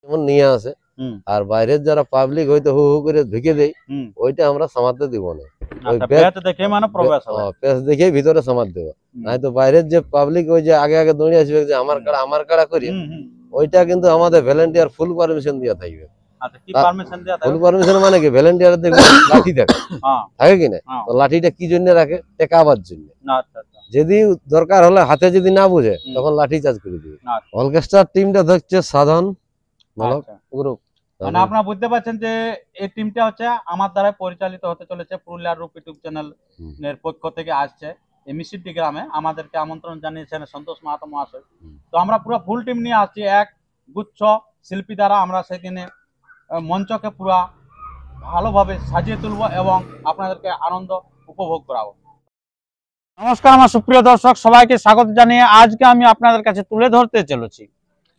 যেমন নিয়ে আসে, আর বাইরের যারা পাবলিক হয়তো হু হু করে ঢুকে দেয়, ওইটা আমরা সামারতে দিব না। ওই পেজ দেখে মানে প্রবেশ হবে, পেজ দেখে ভিতরে সামার দেব। নাই তো বাইরের যে পাবলিক ওই যে আগে আগে দৌড়ে আসবে যে আমার কাড়া করি, ওইটা কিন্তু আমাদের ভলেন্টিয়ার ফুল পারমিশন দিয়ে থাকবে। আচ্ছা, কি পারমিশন দেয়া থাকে? ফুল পারমিশন মানে কি, ভলেন্টিয়ার দেখবে লাঠি থাকে, থাকে কি না? তো লাঠিটা কি জন্য রাখে? টেকাবার জন্য। আচ্ছা আচ্ছা, যদি দরকার হলে হাতে যদি না বুঝে তখন লাঠি চার্জ করে দিবে। অর্কেস্ট্রা টিমটা দেখছে সাধন গ্রুপ। মানে আপনারা বুঝতে পারছেন যে এই টিমটা হচ্ছে আমার দ্বারা পরিচালিত হতে চলেছে। পুরুলিয়ার রূপ ইউটিউব চ্যানেলের পক্ষ থেকে আসছে এই মিসিডি গ্রামে, আমাদেরকে আমন্ত্রণ জানিয়েছেন সন্তোষ মাহাতো মহাশয়। তো আমরা পুরো ফুল টিম নিয়ে আসছি, এক গুচ্ছ শিল্পী দ্বারা আমরা সেদিনে মঞ্চকে পুরো ভালোভাবে সাজিয়ে তুলব এবং আপনাদেরকে আনন্দ উপভোগ করাবো। নমস্কার আমার সুপ্রিয় দর্শক, সবাইকে স্বাগত জানিয়ে আজকে আমি আপনাদের কাছে তুলে ধরতে চলেছি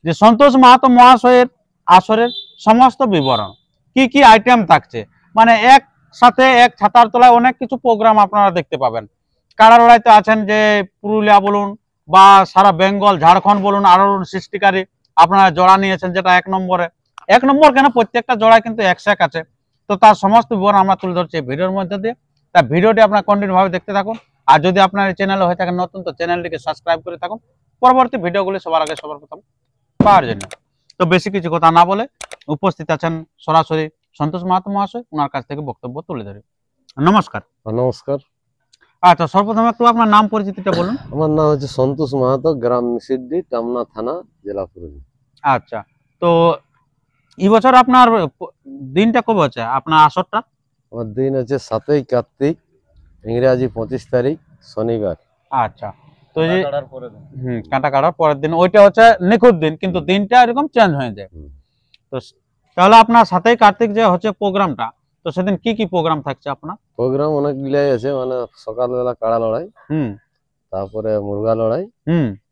যে সন্তোষ মাহাতো মহাশয়ের আসরের সমস্ত বিবরণ, কি কি আইটেম থাকছে। মানে একসাথে এক ছাতার তলায় অনেক কিছু প্রোগ্রাম আপনারা দেখতে পাবেন। কাড়া লড়াইতে আছেন যে পুরুলিয়া বলুন বা সারা বেঙ্গল ঝাড়খণ্ড বলুন, আরো সৃষ্টিকারী আপনারা জোড়া নিয়েছেন, যেটা এক নম্বর কেন, প্রত্যেকটা জোড়া কিন্তু একশাক আছে। তো তার সমস্ত বিবরণ আমরা তুলে ধরছি ভিডিওর মধ্যে দিয়ে। তা ভিডিওটি আপনারা কন্টিনিউ ভাবে দেখতে থাকুন। আর যদি আপনার এই চ্যানেলে হয়ে থাকেন নতুন, তো চ্যানেলটিকে সাবস্ক্রাইব করে থাকুন পরবর্তী ভিডিওগুলি সবার আগে সবার প্রথম পাওয়ার জন্য। তো বেশি কিছু কথা না বলে উপস্থিত আছেন সরাসরি সন্তোষ মাহাতো মহাশয়, ওনার কাছ থেকে বক্তব্য তুলে ধরি। নমস্কার। নমস্কার। আচ্ছা, সর্বপ্রথম একটু আপনার নাম পরিচিতিটা বলুন। আমার নাম হচ্ছে সন্তোষ মাহাতো, গ্রাম মিসিডি, টামনা থানা, জেলা পুরুলিয়া। আচ্ছা, তো এই বছর আপনার দিনটা কবে হচ্ছে আপনার আসরটা? আমার দিন হচ্ছে 7ই কার্তিক, ইংরেজি 25 তারিখ, শনিবার। আচ্ছা, তো এই কাঁটা কাটার পরের দিন, ওইটা হচ্ছে নিখুঁত দিন, কিন্তু দিনটা এরকম চেঞ্জ হয়ে যায়। তো তাহলে আপনার 7ই কার্তিক যে হচ্ছে প্রোগ্রামটা, তো সেদিন কি কি প্রোগ্রাম থাকছে আপনার? প্রোগ্রাম অনেকগুলাই আছে, মানে সকালবেলা কাড়া লড়াই, তারপরে মুরগা লড়াই,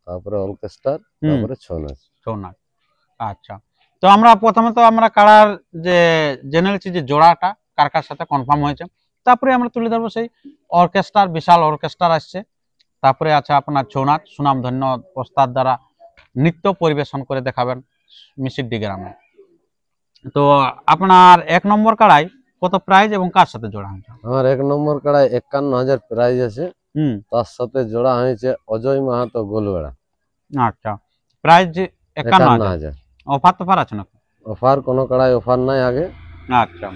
তারপরে অর্কেস্ট্রা, তারপরে ছৌ নাচ। আচ্ছা, তো আমরা প্রথমে তো আমরা কাড়ার যে জেনে নিচ্ছি যে জোড়াটা কার কার সাথে কনফার্ম হয়েছে, তারপরে আমরা তুলে ধরবো সেই অর্কেস্ট্রার, বিশাল অর্কেস্ট্রা আসছে। তারপরে আছে আপনার ছৌ নাচ, সুনামধন্য ওস্তাদ দ্বারা নৃত্য পরিবেশন করে দেখাবেন মিসিডি গ্রামে। তো আপনার 1 নম্বর কাড়াই কত প্রাইজ এবং কার সাথে জোড়া হয়েছে? আমার 1 নম্বর কাড়াই 51,000 প্রাইজ আছে, তার সাথে জোড়া হয়েছে অজয় মাহাতো গোলবেড়া। আচ্ছা, প্রাইজ 51,000। অফার আছে না? অফার কোনো কাড়াই অফার নাই আগে। আচ্ছা,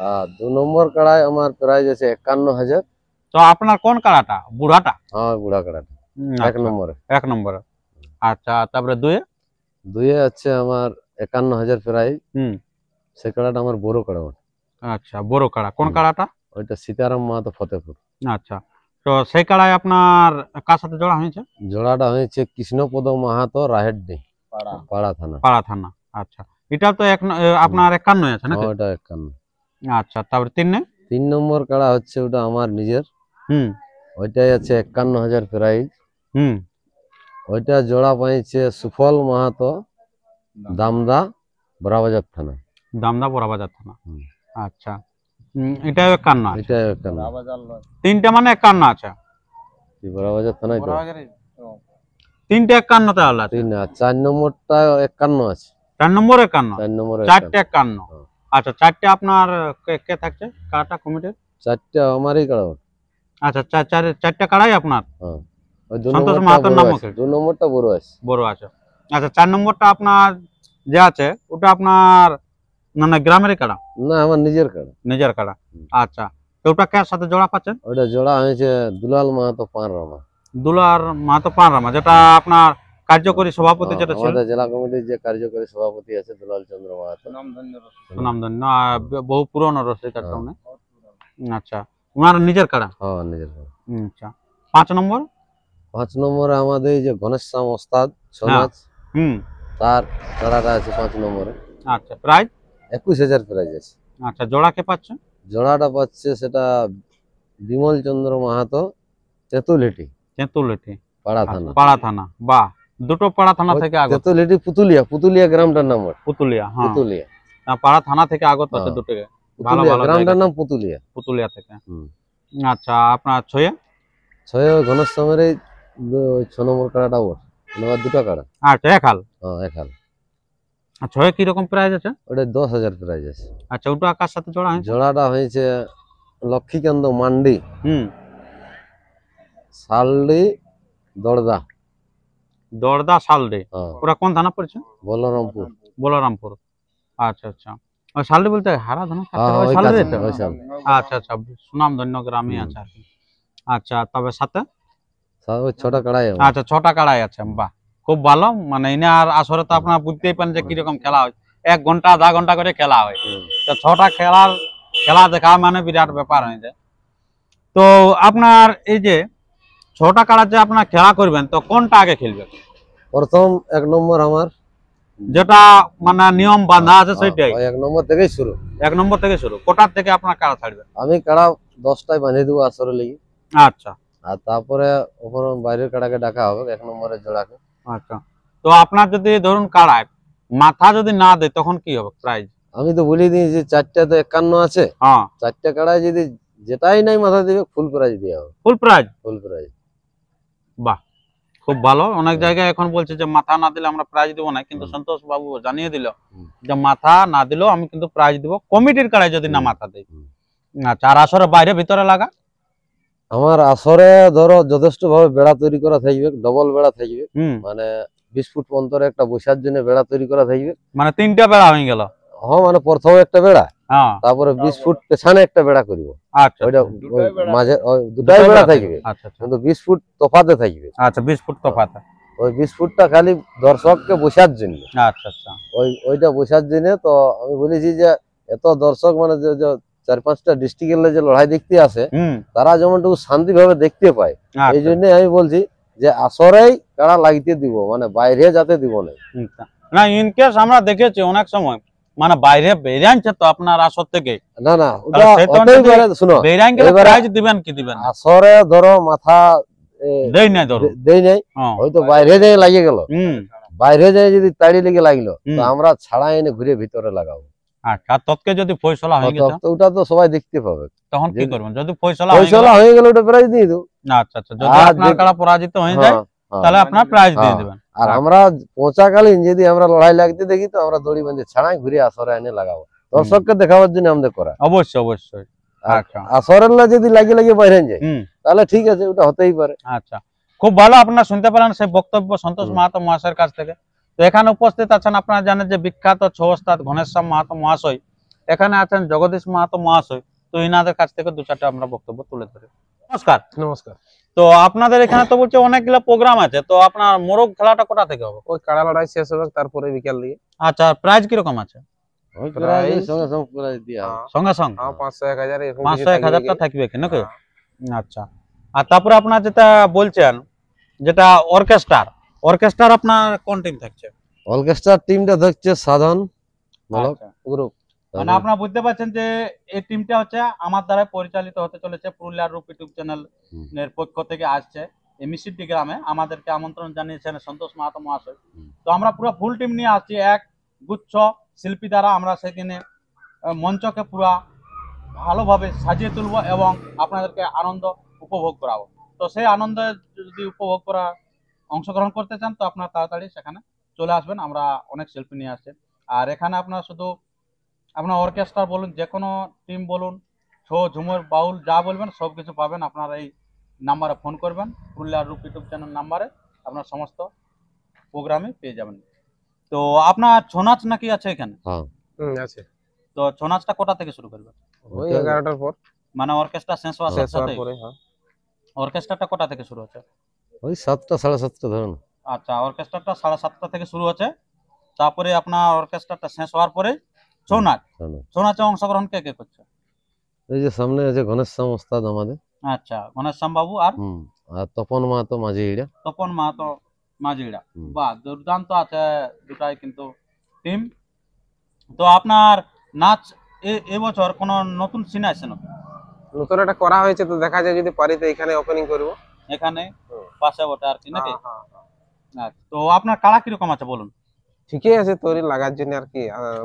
আর 2 নম্বর কাড়াই আমার প্রাইজ আছে 51,000। তো আপনার কোন কাড়াটা? বুড়াটা? হ্যাঁ, বুড়া কাড়াটা 1 নম্বরে। আচ্ছা, তারপরে দুয়ে আছে আমার 51,000 প্রাইজ। সে কাড়াটা আমার বড় কাড়া। আচ্ছা, বড় কাড়া কোন কাড়াটা? ওইটা সীতারাম মাহাতো ফতেপুর। আচ্ছা, তো সেই কাড়ায় আপনার কার সাথে জোড়া হয়েছে? জোড়াটা হয়েছে কৃষ্ণপদ মাহাতো, রাহেরডি, পাড়া থানা। আচ্ছা, এটা তো আপনার 51 আছে নাকি? ওটা 51। আচ্ছা, তারপরে 3 নম্বর কাড়া হচ্ছে ওটা আমার নিজের। ওইটাই আছে 51,000 প্রাইজ। ওইটা জোড়া পাইছে সুফল মাহাতো, দামদা, বড়াবাজার থানা। আচ্ছা, এটা 51। এটা 51। তিনটা মানে 51 আছে। বড়াবাজার থানায় তো তিনটা 51 তাহলে আছে। 4 নম্বরটা 51 আছে। 4 নম্বর 51, চারটে 51। আচ্ছা, চারটে আপনার কে থাকছে কাড়াটা কমিটির? চারটা আমারই কাড়া। আচ্ছা, চারটা কাড়াই আপনার? হ্যাঁ, সন্তোষ মাহাতোর নাম আছে। 2 নম্বরটা বড় আছে। আচ্ছা, 4 নম্বরটা আপনার যে আছে ওটা আপনার মানে গ্রামের কাড়া? না, আমার নিজের কাড়া। আচ্ছা, তো ওটা কার সাথে জোড়া পাচ্ছেন? ওটা জোড়া হয়েছে দুলাল মাহাতো পানরামা, যেটা আপনার কার্যকরী সভাপতি, যেটা ছিল আমাদের জেলা কমিটির যে কার্যকরী সভাপতি আছে দুলাল চন্দ্র মাহাতো, সুনামধন্য বহু পুরনো রসিকার সামনে। আচ্ছা, ওনার নিজের কাড়া? হ্যাঁ, নিজের কাড়া। আচ্ছা, 5 নম্বরে আমাদের যে গণেশরাম ওস্তাদ ছৌ নাচ, তার কাড়াটা আছে 5 নম্বরে। আচ্ছা, প্রাইস 21,000 প্রাইজ আছে। আচ্ছা, জোড়া কে পাচ্ছে? জোড়াটা পাচ্ছে সেটা বিমল চন্দ্র মাহাতো, তেতুলিটি, পাড়া থানা। বাহ, দুটো পাড়া থানা থেকে আগত। তেতুলিটি পুতুলিয়া গ্রামটার নাম। পুতুলিয়া পাড়া থানা থেকে আগত আছে দুটো। ভালো গ্রামটার নাম পুতুলিয়া থেকে। আচ্ছা, আপনার ছয়ে ঘনশ্যামের 6 নম্বর কাড়াটা ওর, দুটো কাড়া। আচ্ছা, এক হাল। হ্যাঁ, এক হাল। আচ্ছা ওই কিরকম প্রাইস আছে? ওটা 10,000 প্রাইস আছে। আচ্ছা ওটা কার সাথে জোড়া হয়েছে? জোড়াটা হয়েছে লক্ষ্মীকান্ত মান্ডি শালডি দড়দা। দড়দা শালডি। ওরা কোন থানা পড়ছে? বলরামপুর। বলরামপুর। আচ্ছা আচ্ছা। ওই শালডি বলতে হারা ধান ওই শালডি কাছে, তো? ওই সাল। আচ্ছা আচ্ছা, সুনাম ধন্য গ্রামে আছে আর কি। আচ্ছা তবে সাথে ওই ছোট কড়াই আমার। আচ্ছা 6টা কাড়াই আছে, বাহ খুব ভালো। মানে এনে আর আসরে তো আপনারা বুঝতেই পারেন যে কিরকম খেলা হয়, 1 ঘন্টা আধা ঘন্টা করে খেলা হয়। তো 6টা খেলা দেখা মানে বিরাট ব্যাপার হয়ে যায়। তো আপনার এই যে 6টা কাড়া যে আপনার খেলা করবেন, তো কোনটা আগে খেলবেন? প্রথম 1 নম্বর আমার, যেটা মানে নিয়ম বাঁধা আছে সেটাই। ওই 1 নম্বর থেকেই শুরু। 1 নম্বর থেকে শুরু। কোটার থেকে আপনার কাড়া ছাড়বেন? আমি কাড়া 10টায় বাঁধিয়ে দেবো আসরে লাগি। আচ্ছা। আর তারপরে ওপর বাইরের কাড়াকে ডাকা হবে 1 নম্বরের জোড়াকে। আচ্ছা তো আপনার যদি ধরুন কাড়ায় মাথা যদি না দেয় তখন কি হবে প্রাইজ? আমি তো বলে দিই যে 4টা তো 51 আছে। 4টা কাড়ায় যদি যেটাই নাই মাথা দিবে ফুল প্রাইজ দেওয়া হবে। Full prize? Full prize. বাহ খুব ভালো। অনেক জায়গায় এখন বলছে যে মাথা না দিলে আমরা প্রাইজ দেবো না, কিন্তু সন্তোষ বাবু জানিয়ে দিল যে মাথা না দিলেও আমি কিন্তু প্রাইজ দিব কমিটির কাড়ায় যদি না মাথা দেয়। আচ্ছা আর আসরে বাইরে ভিতরে লাগা? আমার আসরে ধরো যথেষ্ট ভাবে বেড়া তৈরি করা থাকবে, ডবল বেড়া থাকবে। মানে 20 ফুট অন্তরে একটা বসার জন্য বেড়া তৈরি করা থাকবে। মানে 3টা বেড়া হয়ে গেল? হ্যাঁ মানে প্রথমে একটা বেড়া, তারপরে 20 ফুট পেছনে একটা বেড়া করব। আচ্ছা ওইটা মাঝে দুটাই বেড়া থাকবে। আচ্ছা কিন্তু 20 ফুট তফাতে থাকবে। আচ্ছা 20 ফুট তফাতে। ওই 20 ফুটটা খালি দর্শককে বসার জন্য। আচ্ছা আচ্ছা। ওইটা বসার জন্য। তো আমি বলেছি যে এত দর্শক মানে যে 4-5টা ডিস্ট্রিক্টের যে লড়াই দেখতে আসে তারা যেমনটুকু শান্তি ভাবে দেখতে পায়, এই জন্য আমি বলছি যে আসরেই কাড়া লাগতে দিব, মানে বাইরে যাতে দিব না। না ইনকেস আমরা দেখেছি অনেক সময় মানে বাইরে বেরিয়ানছে তো আপনার আসর থেকে। না না ওটা হতেই পারে। শুনো বেরিয়ান গেলে প্রাইজ দিবেন কি দিবেন? আসরে ধরো মাথা দেই নাই, ধরো দেই নাই, হয়তো বাইরে যায় লাগিয়ে গেল, বাইরে যায় যদি তাড়ি লেগে লাগলো তো আমরা ছাড়া এনে ঘুরে ভিতরে লাগাবো। আচ্ছা ততকে যদি ফয়সালা হয়ে গেছে ওটা তো সবাই দেখতে পাবে, তখন কি করবেন? যদি ফয়সালা হয়ে গেল ওটা প্রাইজ দিয়ে দেব। আচ্ছা আচ্ছা, যদি আপনার কাড়া পরাজিত হয়ে যায় তাহলে আপনার প্রাইজ দিয়ে দিবেন। আর আমরা পৌঁছাকালীন যদি আমরা লড়াই লাগতে দেখি তো আমরা দড়ি বাঁধে ছাড়াই ঘুরে আসরে এনে লাগাবো, দর্শককে দেখাবার জন্য আমাদের করা। অবশ্যই অবশ্যই। আচ্ছা আসরের যদি লাগিয়ে লাগিয়ে বাইরে যায় তাহলে ঠিক আছে, ওটা হতেই পারে। আচ্ছা খুব ভালো। আপনারা শুনতে পেলেন সেই বক্তব্য সন্তোষ মাহাতো মহাশয়ের কাছ থেকে। তো এখানে উপস্থিত আছেন আপনারা জানেন যে বিখ্যাত ছৌ ওস্তাদ ঘনেশ্যাম মাহাতো মহাশয়, এখানে আছেন জগদীশ মাহাতো মহাশয়। তো ইনাদের কাছ থেকে 2-4টা আমরা বক্তব্য তুলে ধরি। নমস্কার। নমস্কার। তো আপনাদের এখানে তো বলছে অনেকগুলো প্রোগ্রাম আছে, তো আপনার মোরগ খেলাটা কোথা থেকে হবে? ওই কাড়া লড়াই শেষ হবে তারপরে বিকাল দিয়ে। আচ্ছা প্রাইজ কিরকম আছে? সঙ্গে সঙ্গে 500-1000 এরকম 500-1000টা থাকবে কি নাকি? আচ্ছা আর তারপরে আপনার যেটা বলছেন যেটা অর্কেস্ট্রার আপনার কোন টিম থাকছে? অর্কেস্ট্রার টিমটা থাকছে সাধন গ্রুপ। মানে আপনারা বুঝতে পারছেন যে এই টিমটা হচ্ছে আমার দ্বারা পরিচালিত হতে চলেছে, পুরুলিয়ার রূপ ইউটিউব চ্যানেলের পক্ষ থেকে আসছে এই মিসিডি গ্রামে। আমাদেরকে আমন্ত্রণ জানিয়েছেন সন্তোষ মাহাতো মহাশয়। তো আমরা পুরো ফুল টিম নিয়ে আসছি, এক গুচ্ছ শিল্পী দ্বারা আমরা সেখানে মঞ্চকে পুরা ভালোভাবে সাজিয়ে তুলব এবং আপনাদেরকে আনন্দ উপভোগ করাবো। তো সেই আনন্দে যদি উপভোগ করা অংশগ্রহণ করতে চান তো আপনারা তাড়াতাড়ি সেখানে চলে আসবেন। আমরা অনেক শিল্পী নিয়ে আসছি। আর এখানে আপনার শুধু আপনার অর্কেস্ট্রা বলুন, যে কোনো টিম বলুন, ছৌ ঝুমুর বাউল যা বলবেন সব কিছু পাবেন। আপনারা এই নাম্বারে ফোন করবেন, পুরুলিয়ার রূপ ইউটিউব চ্যানেল নাম্বারে আপনার সমস্ত প্রোগ্রামে পেয়ে যাবেন। তো আপনার ছৌ নাচ নাকি আছে এখানে? আছে। তো ছৌ নাচটা কোটা থেকে শুরু করবেন? ওই 11টার পর, মানে অর্কেস্ট্রা শেষ হওয়ার সাথে? অর্কেস্ট্রাটা কোটা থেকে শুরু হচ্ছে? ওই 7টা 7:30 ধরুন। আচ্ছা অর্কেস্ট্রাটা 7:30 থেকে শুরু হচ্ছে, তারপরে আপনার অর্কেস্ট্রাটা শেষ হওয়ার পরে ছৌ নাচে অংশগ্রহণ কে কে করছে? এই যে সামনে আছে ঘনেশ্যাম ওস্তাদ আমাদের। আচ্ছা ঘনেশ্যাম বাবু আর তপন মাহাতো মাঝিড়া। তপন মাহাতো মাঝিড়া, বাহ দুর্দান্ত আছে দুটাই কিন্তু টিম। তো আপনার নাচ এবছর কোন নতুন সিন আছে নাকি? নতুন একটা করা হয়েছে, তো দেখা যায় যদি পারি তো এখানে ওপেনিং করব, এখানে পাশে ওটা আর কি নাকি? আচ্ছা তো আপনার কাড়া কিরকম আছে বলুন? ঠিকই আছে, তৈরি লাগার জন্য আর কি,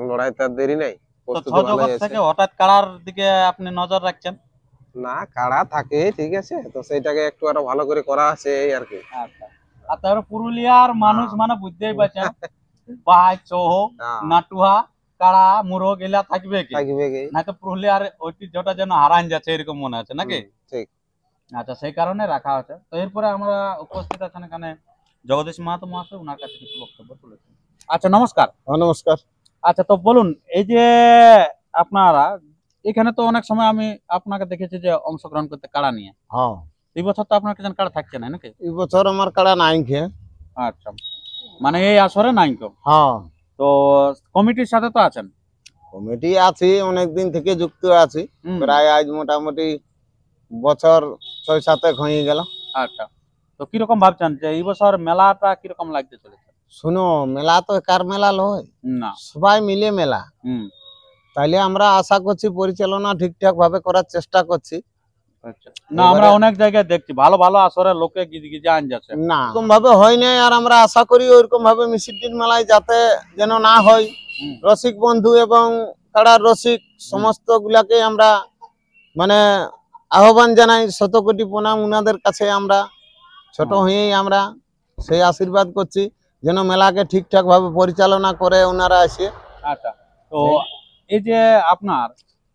লড়াই তার দেরি নাই। তো ছৌ জগৎ থেকে হঠাৎ কাড়ার দিকে আপনি নজর রাখছেন? না কাড়া থাকে ঠিক আছে, তো সেইটাকে একটু আরো ভালো করে করা আছে এই আর কি। আচ্ছা আর তারপরে পুরুলিয়ার মানুষ মানে বুঝতেই পারছেন পাঁচ চৌহ হ্যাঁ, নাটুয়া কাড়া মুরগ এলা থাকবে কি থাকবে কি না তো পুরুলিয়ার ঐতিহ্যটা যেন হারান যাচ্ছে এরকম মনে হচ্ছে নাকি ঠিক আচ্ছা সেই কারণে রাখা হচ্ছে তো এরপরে আমরা উপস্থিত আছেন এখানে জগদীশ মাহাতো মহাশয় ওনার কাছে কিছু বক্তব্য তুলেছেন। আচ্ছা নমস্কার। নমস্কার। আচ্ছা তো বলুন এই যে আপনারা এখানে তো অনেক সময় আমি আপনাকে দেখেছি যে অংশগ্রহণ করতে কাড়া নিয়ে হ্যাঁ, এই বছর তো আপনার কাছে কাড়া থাকছে না নাকি এই বছর আমার কাড়া নাই খে। আচ্ছা মানে এই আসরে নাই কেউ হ্যাঁ, তো কমিটির সাথে তো আছেন কমিটি আছি, অনেকদিন থেকে যুক্ত আছি, হুম, প্রায় আজ মোটামুটি বছর 6-7 হয়ে গেল। আচ্ছা তো কিরকম ভাবছেন যে এই বছর মেলাটা কিরকম লাগতে চলেছে শুনো, মেলা তো একার মেলা লয়, না সবাই মিলে মেলা। হুম তাইলে আমরা আশা করছি পরিচালনা ঠিকঠাক ভাবে করার চেষ্টা করছি। আচ্ছা না আমরা অনেক জায়গায় দেখছি ভালো ভালো আসরে লোকে গিজে গিজে আন যাচ্ছে না এরকম ভাবে হয় নাই, আর আমরা আশা করি ওইরকম ভাবে মিছিলটির মেলায় যাতে যেন না হয়। হুম, রসিক বন্ধু এবং কাড়ার রসিক সমস্ত গুলাকে আমরা মানে আহ্বান জানাই, শতকোটি প্রণাম উনাদের কাছে। আমরা ছোট হয়েই আমরা সেই আশীর্বাদ করছি যেন মেলাকে ঠিকঠাক ভাবে পরিচালনা করে ওনারা এসে। আচ্ছা তো এই যে আপনার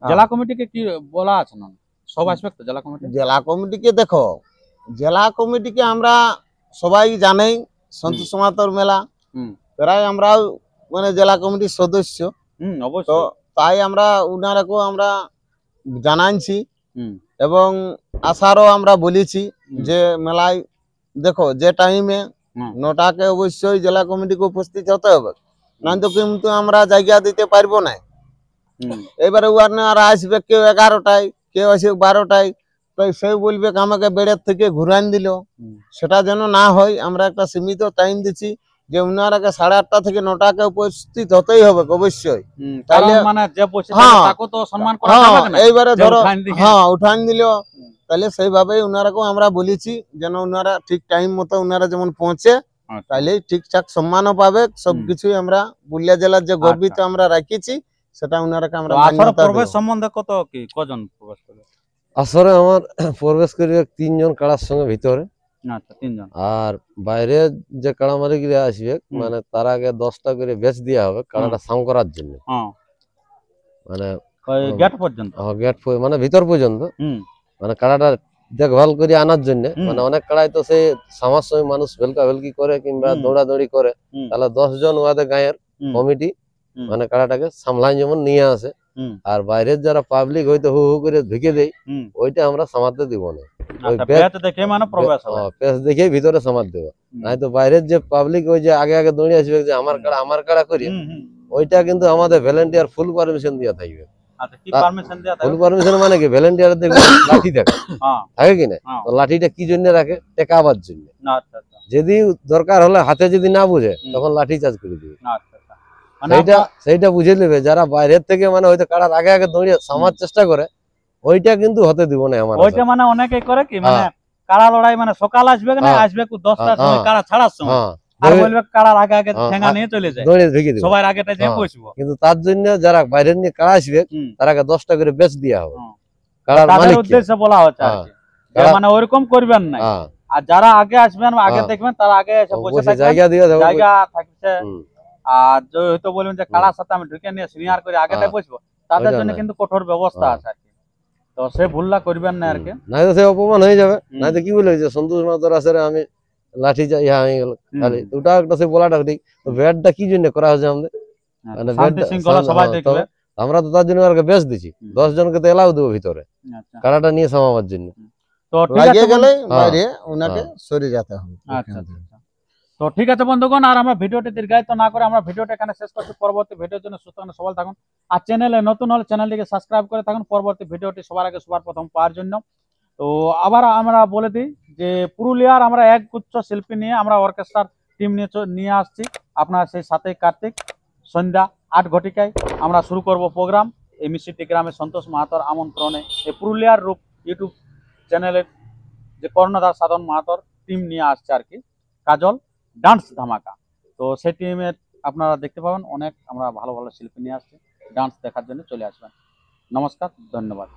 জেলা কমিটিকে কি বলা আছে না সব আসবে তো জেলা কমিটি জেলা কমিটিকে দেখো, জেলা কমিটিকে আমরা সবাই জানেই, সন্তোষ মাহাতোর মেলা হুম প্রায় আমরাও মানে জেলা কমিটির সদস্য, হুম তো অবশ্যই তাই আমরা উনারাকেও আমরা জানাইছি হুম এবং আশারও আমরা বলেছি হুম। যে মেলায় দেখো যে টাইমে হুম। 9টাকে অবশ্যই জেলা কমিটিকে উপস্থিত হতে হবে, নয়তো কিন্তু আমরা জায়গা দিতে পারবো না। হুম এবারে ওনারা আসবে কেউ 11টায়, কেউ আসবে 12টায়, তো সে বলবে আমাকে বেড়ের থেকে ঘুরান দিল। হুম। সেটা যেন না হয়, আমরা একটা সীমিত টাইম দিচ্ছি যে উনারাকে 8:30 থেকে 9টাকে উপস্থিত হতেই হবে অবশ্যই। হুম, তাহলে কারণ মানে যে বসে হ্যাঁ, থাকে তাকে তো সম্মান করা হ্যাঁ, যাবে না এইবারে যে ধরো উঠান দিয়ে। হ্যাঁ উঠান দিল, হুম। তাহলে সেইভাবেই উনারাকেও আমরা বলেছি যেন উনারা ঠিক টাইম মতো উনারা যেমন পৌঁছে, আচ্ছা, তাইলে ঠিকঠাক সম্মানও পাবে। সবকিছুই আমরা পুরুলিয়া জেলার যে গর্বিত আমরা রাখিছি, সেটা উনারাকে আমরা তো আসলে মান্যতা প্রবেশ দেব। সম্বন্ধে কত কি কজন প্রবেশ করবে আসরে আমার প্রবেশ করবে 3 জন কাড়ার সঙ্গে ভিতরে, আচ্ছা 3 জন আর বাইরে যে কাড়ামারি গিরে আসবে মানে তার আগে 10টা করে বেচ দেওয়া হবে কাড়াটা সাম করার জন্য। হ্যাঁ মানে ওই গেট পর্যন্ত গেট মানে ভিতর পর্যন্ত, হুম মানে কাড়াটা দেখভাল করে আনার জন্য। হুম। মানে অনেক কাড়াই তো সে সামার সময় মানুষ ভেলকা ভেলকি করে কিংবা হুম। দৌড়াদৌড়ি করে, হুম। তাহলে 10 জন ওদের গায়ের হুম। কমিটি হুম। মানে কাড়াটাকে সামলাই যেমন নিয়ে আসে। হুম। আর বাইরের যারা পাবলিক হয়তো হু হু করে ঢুকে দেয়, হুম। ওইটা আমরা সামাতে দিব না। ওই আচ্ছা বেত দেখে মানে প্রবেশ হবে পেজ দেখেই ভিতরে সামাত দেবো। হুম। নাই তো বাইরের যে পাবলিক ওই যে আগে আগে দৌড়ে আসবে যে আমার কাড়া করি, হুম, হুম। ওইটা কিন্তু আমাদের ভলেন্টিয়ার ফুল পারমিশন দিয়ে থাকবে। আচ্ছা কি পারমিশন দেয়া ফুল থাকবে পারমিশন মানে কি, ভলেন্টিয়ার দেখবে লাঠি থাকে, হ্যাঁ থাকে কি না? হ্যাঁ তো লাঠিটা কি জন্য রাখে? টেকাবার জন্য। না আচ্ছা আচ্ছা যদি দরকার হলে হাতে যদি না বুঝে হুম। তখন লাঠি চার্জ করে দিবে। আচ্ছা আচ্ছা মানে সেইটা বুঝে নেবে। যারা বাইরের থেকে মানে হয়তো কাড়ার আগে আগে দৌড়িয়ে সামার চেষ্টা করে, ওইটা কিন্তু হতে দিব না আমার। ওইটা মানে অনেকে করে কি মানে কাড়া লড়াই মানে সকাল আসবে না আসবে 10টার সময় কাড়া ছাড়ার সময় আর বলবে কাড়ার আগে আগে ঠেঙ্গা নিয়ে চলে যায়, দৌড়ে ঢুকে দিবে সবার আগেটা যে পৌঁছবো। কিন্তু তার জন্য যারা বাইরের নিয়ে কাড়া আসবে তারাকে 10টা করে বেচ দেওয়া হবে কাড়ার তাদের মালিককে। উদ্দেশ্যে বলা হচ্ছে আর কি যে মানে ওরকম করবেন না। আর যারা আগে আসবেন আগে দেখবেন তারা আগে এসে বসে থাকবেন, জায়গা দিয়ে দেবো। জায়গা থাকছে। আর যে হয়তো বলবেন যে কাড়ার সাথে আমি ঢুকে নিয়ে সিনিয়র করে আগেটাই বসবো, তাদের জন্য কিন্তু কঠোর ব্যবস্থা আছে আর কি। তো সে ভুলটা করবেন না আর কি, নাই তো সে অপমান হয়ে যাবে। নাই তো কি বলে যে সন্তোষ মাহাতোর আসরে আমি লাঠি ইয়া হয়ে গেল খালি, ওটা একটা সে বলাটা ঠিক। তো ব্যাটটা কি জন্য করা হয়েছে আমাদের? মানে শান্তি শৃঙ্খলা সবাই দেখবে। আমরা তো তার জন্য আর বেচ দিছি, 10 জনকে তো এলাও দেবো ভিতরে কাড়াটা নিয়ে সামাবার জন্য। তো ঠিক লাগিয়ে আছে গেলে বাইরে ওনাকে সরে যেতে হবে। আচ্ছা আচ্ছা তো ঠিক আছে বন্ধুগণ, আর আমরা ভিডিওটি দীর্ঘায়িত না করে আমরা ভিডিওটা এখানে শেষ করছি। পরবর্তী ভিডিওর জন্য সুস্থ থাকুন, সবাই থাকুন। আর চ্যানেলে নতুন হলে চ্যানেলটিকে সাবস্ক্রাইব করে থাকুন পরবর্তী ভিডিওটি সবার আগে সবার প্রথম পাওয়ার জন্য। তো আবার আমরা বলে দিই যে পুরুলিয়ার আমরা এক গুচ্ছ শিল্পী নিয়ে আমরা অর্কেস্ট্রার টিম নিয়ে আসছি। আপনার সেই 7ই কার্তিক সন্ধ্যা 8 ঘটিকায় আমরা শুরু করব প্রোগ্রাম। এই মিষ্টি গ্রামে সন্তোষ মাহাতোর আমন্ত্রণে এই পুরুলিয়ার রূপ ইউটিউব চ্যানেলের যে কর্ণধার সাধন মাহাতোর টিম নিয়ে আসছে আর কি, কাজল ডান্স ধামাকা। তো সেই টিমের আপনারা দেখতে পাবেন অনেক আমরা ভালো ভালো শিল্পী নিয়ে আসছি, ডান্স দেখার জন্য চলে আসবেন। নমস্কার, ধন্যবাদ।